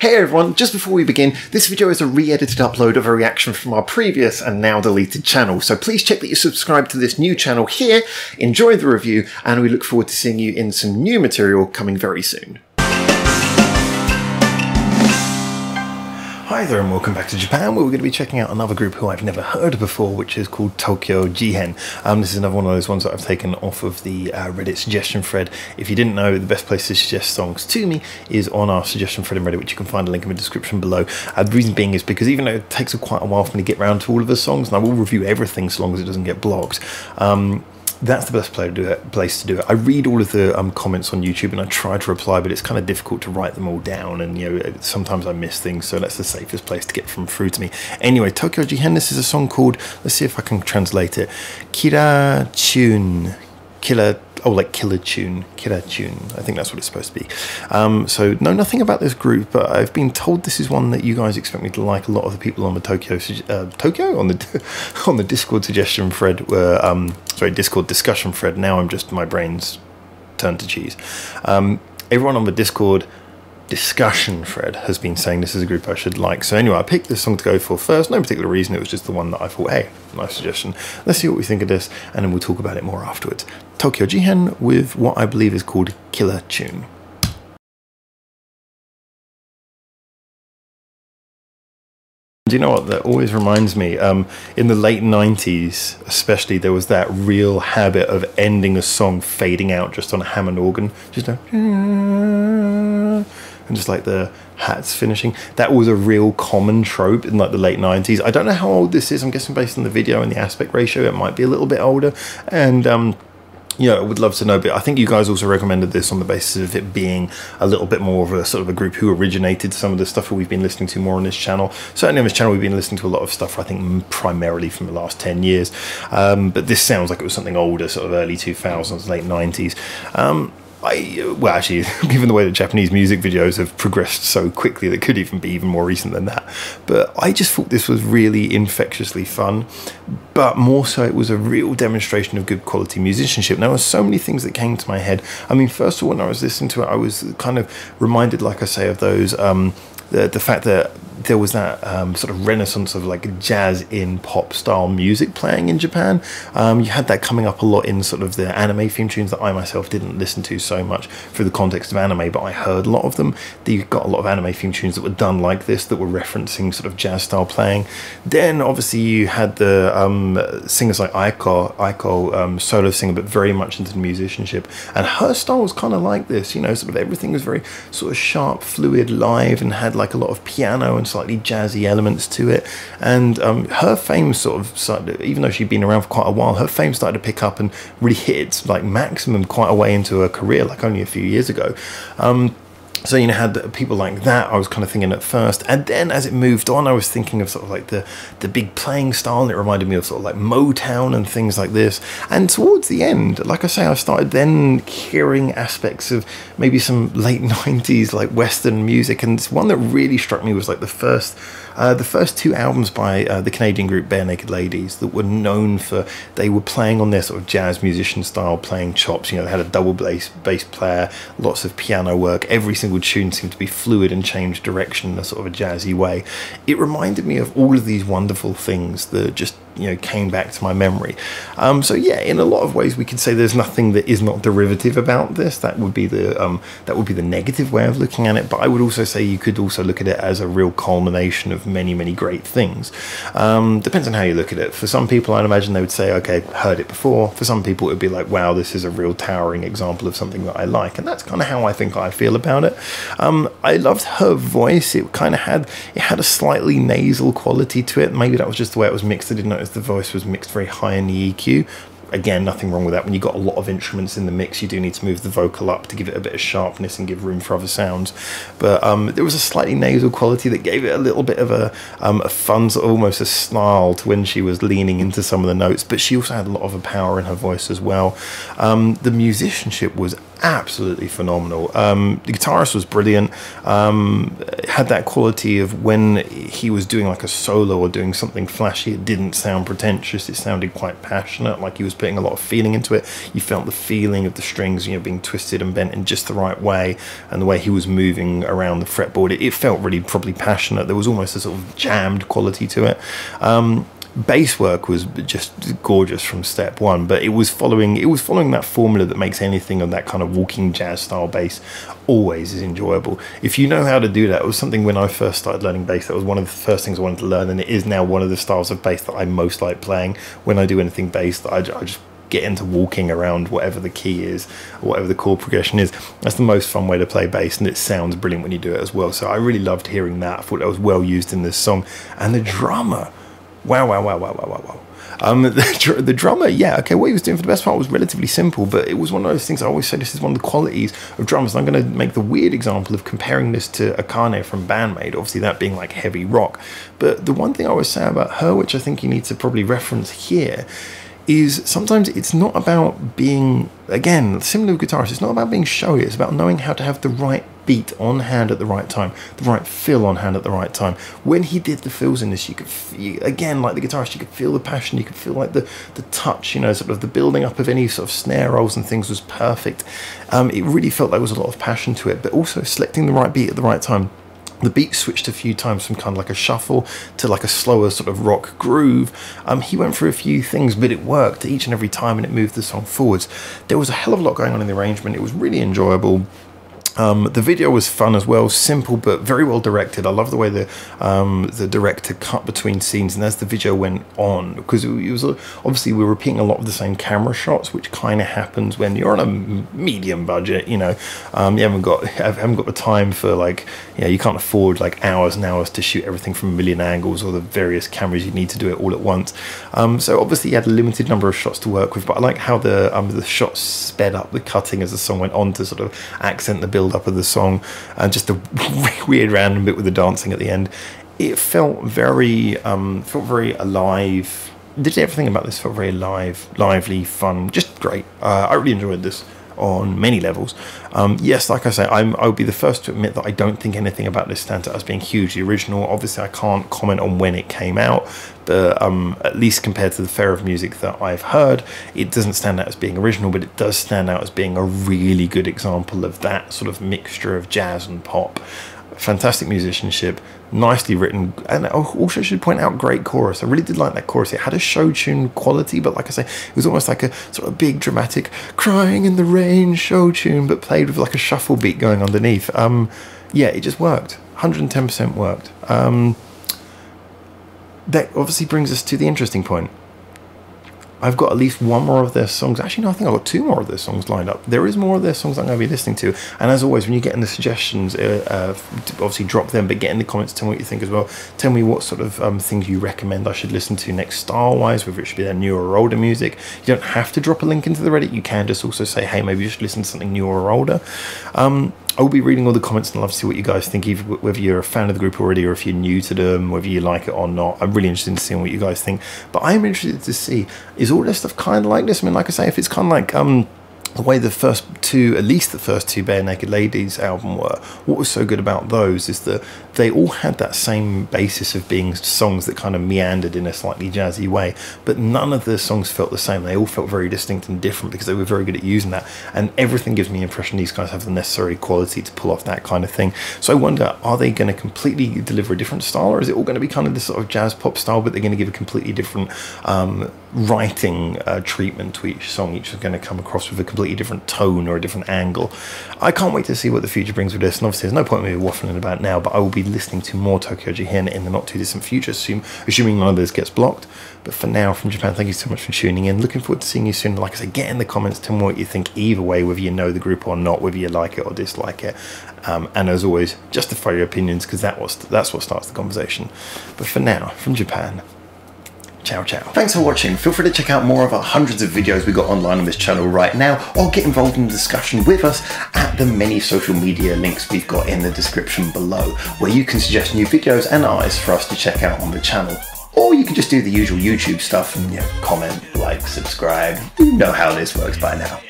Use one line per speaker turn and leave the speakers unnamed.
Hey everyone, just before we begin, this video is a re-edited upload of a reaction from our previous and now deleted channel, so please check that you subscribe to this new channel here, enjoy the review, and we look forward to seeing you in some new material coming very soon. Hi there and welcome back to Japan, where we're going to be checking out another group who I've never heard of before, which is called Tokyo JIHEN. This is another one of those ones that I've taken off of the Reddit suggestion thread. If you didn't know, the best place to suggest songs to me is on our suggestion thread in Reddit, which you can find a link in the description below. The reason being is because even though it takes quite a while for me to get around to all of the songs, and I will review everything so long as it doesn't get blocked, that's the best place to do it. I read all of the comments on YouTube and I try to reply, but it's kind of difficult to write them all down, and sometimes I miss things, so that's the safest place to get them through to me. Anyway, Tokyo JIHEN, this is a song called, let's see if I can translate it, Killer Tune. Like Killer Tune, I think that's what it's supposed to be. So know nothing about this group, but I've been told this is one that you guys expect me to like. A lot of the people on the on the Discord suggestion thread were Discord discussion thread. Now my brain's turned to cheese. Everyone on the Discord discussion thread has been saying this is a group I should like. So anyway, I picked this song to go for first. No particular reason, it was just the one that I thought, hey, nice suggestion. Let's see what we think of this, and then we'll talk about it more afterwards. Tokyo JIHEN with what I believe is called Killer Tune. Do you know what that always reminds me? In the late 90s especially, there was that real habit of ending a song fading out just on a Hammond organ, just a and just like the hats finishing. That was a real common trope in like the late 90s. I don't know how old this is. I'm guessing based on the video and the aspect ratio it might be a little bit older, and yeah, I would love to know, but I think you guys also recommended this on the basis of it being a little bit more of a sort of a group who originated some of the stuff that we've been listening to more on this channel. Certainly on this channel we've been listening to a lot of stuff, I think primarily from the last 10 years, but this sounds like it was something older, sort of early 2000s, late 90s. Well, actually, given the way that Japanese music videos have progressed so quickly, that could even be even more recent than that. But I just thought this was really infectiously fun, but more so it was a real demonstration of good quality musicianship. Now, there were so many things that came to my head. I mean, first of all, when I was listening to it, I was kind of reminded, like I say, of those, the fact that there was that sort of renaissance of like jazz in pop style music playing in Japan. You had that coming up a lot in sort of the anime theme tunes that I myself didn't listen to so much through the context of anime, but I heard a lot of them. You got a lot of anime theme tunes that were done like this, that were referencing sort of jazz style playing. Then obviously you had the singers like Aiko, solo singer, but very much into the musicianship, and her style was kind of like this, sort of everything was very sort of sharp, fluid, live, and had like a lot of piano and slightly jazzy elements to it. And her fame sort of started, even though she'd been around for quite a while, her fame started to pick up and really hit its like maximum quite a way into her career, like only a few years ago. So had people like that, I was kind of thinking at first, and then as it moved on, I was thinking of sort of like the big playing style, and it reminded me of sort of like Motown and things like this. And towards the end, like I say, I started then hearing aspects of maybe some late 90s like Western music, and one that really struck me was like the first two albums by the Canadian group Bare Naked Ladies, that were known for, they were playing on their sort of jazz musician style playing chops. They had a double bass player, lots of piano work, every single tune seemed to be fluid and change direction in a sort of a jazzy way. It reminded me of all of these wonderful things that just came back to my memory. So yeah, in a lot of ways we could say there's nothing that is not derivative about this. That would be the negative way of looking at it, but I would also say you could also look at it as a real culmination of many great things. Depends on how you look at it. For some people, I'd imagine they would say, okay, heard it before. For some people it would be like, wow, this is a real towering example of something that I like, and that's kind of how I think I feel about it. I loved her voice. It kind of had a slightly nasal quality to it. Maybe that was just the way it was mixed. I didn't notice the voice was mixed very high in the EQ. Again, nothing wrong with that. When you've got a lot of instruments in the mix, you do need to move the vocal up to give it a bit of sharpness and give room for other sounds. But there was a slightly nasal quality that gave it a little bit of a fun, sort of almost a snarl to when she was leaning into some of the notes. But she also had a lot of power in her voice as well. The musicianship was absolutely phenomenal. The guitarist was brilliant. Had had that quality of when he was doing like a solo or doing something flashy, it didn't sound pretentious, it sounded quite passionate, like he was putting a lot of feeling into it. You felt the feeling of the strings, you know, being twisted and bent in just the right way, and the way he was moving around the fretboard, it felt really probably passionate. There was almost a sort of jammed quality to it. Bass work was just gorgeous from step one, but it was following that formula that makes anything of that kind of walking jazz style bass always is enjoyable. If you know how to do that, it was something when I first started learning bass, that was one of the first things I wanted to learn, and it is now one of the styles of bass that I most like playing. When I do anything bass, that I just get into walking around whatever the key is, whatever the chord progression is. That's the most fun way to play bass, and it sounds brilliant when you do it as well. So I really loved hearing that. I thought that was well used in this song. And the drummer, wow. The drummer, yeah, okay, what he was doing for the best part was relatively simple, but it was one of those things I always say this is one of the qualities of drummers. I'm going to make the weird example of comparing this to Akane from Bandmate, obviously that being like heavy rock. But the one thing I always say about her, which I think you need to probably reference here, is sometimes it's not about being, again, similar to guitarists, it's not about being showy, it's about knowing how to have the right beat on hand at the right time, the right fill on hand at the right time. When he did the fills in this, you could feel, again, like the guitarist, you could feel the passion, you could feel like the touch, you know, sort of the building up of any sort of snare rolls and things was perfect. It really felt like there was a lot of passion to it, but also selecting the right beat at the right time. The beat switched a few times from kind of like a shuffle to like a slower sort of rock groove. He went through a few things, but it worked each and every time, and it moved the song forwards. There was a hell of a lot going on in the arrangement. It was really enjoyable. The video was fun as well, simple but very well directed. I love the way the director cut between scenes, and as the video went on, because it was obviously we were repeating a lot of the same camera shots, which kind of happens when you're on a medium budget. You know, you haven't got the time for, like, you know, you can't afford like hours and hours to shoot everything from a million angles or the various cameras you need to do it all at once. So obviously you had a limited number of shots to work with, but I like how the shots sped up the cutting as the song went on to sort of accent the build up of the song, and just a weird random bit with the dancing at the end. It felt very alive. Did everything about this felt very lively, fun, just great. I really enjoyed this on many levels. Yes, like I say, I would be the first to admit that I don't think anything about this stands out as being hugely original. Obviously I can't comment on when it came out, but at least compared to the fare of music that I've heard, it doesn't stand out as being original, but it does stand out as being a really good example of that sort of mixture of jazz and pop. Fantastic musicianship, nicely written, and I also should point out great chorus. I really did like that chorus. It had a show tune quality, but like I say, it was almost like a sort of big dramatic crying in the rain show tune, but played with like a shuffle beat going underneath. Yeah, it just worked. 110% worked. That obviously brings us to the interesting point. I've got at least one more of their songs. Actually, no, I think I've got two more of their songs lined up. There is more of their songs I'm going to be listening to. And as always, when you get in the suggestions, obviously drop them, but get in the comments, tell me what you think as well. Tell me what sort of things you recommend I should listen to next style-wise, whether it should be their newer or older music. You don't have to drop a link into the Reddit. You can just also say, hey, maybe you should listen to something newer or older. I will be reading all the comments and I'd love to see what you guys think, either whether you're a fan of the group already or if you're new to them, whether you like it or not. I'm really interested in seeing what you guys think. But I'm interested to see, is all this stuff kind of like this? I mean, like I say, if it's kind of like the way the first two, at least the first two Bare Naked Ladies album were, what was so good about those is that they all had that same basis of being songs that kind of meandered in a slightly jazzy way, but none of the songs felt the same. They all felt very distinct and different because they were very good at using that, and everything gives me the impression these guys have the necessary quality to pull off that kind of thing. So I wonder, are they going to completely deliver a different style, or is it all going to be kind of this sort of jazz pop style, but they're going to give a completely different writing treatment to each song? Each is going to come across with a completely different tone or a different angle. I can't wait to see what the future brings with this, and obviously there's no point in me waffling about now, but I will be listening to more Tokyo JIHEN in the not too distant future, assuming none of this gets blocked. But for now, from Japan, thank you so much for tuning in. Looking forward to seeing you soon. Like I said, get in the comments, tell me what you think either way, whether you know the group or not, whether you like it or dislike it. And as always, justify your opinions, because that's what starts the conversation. But for now, from Japan, ciao ciao. Thanks for watching. Feel free to check out more of our hundreds of videos we got online on this channel right now, or get involved in the discussion with us at the many social media links we've got in the description below, where you can suggest new videos and artists for us to check out on the channel. Or you can just do the usual YouTube stuff and comment, like, subscribe. You know how this works by now.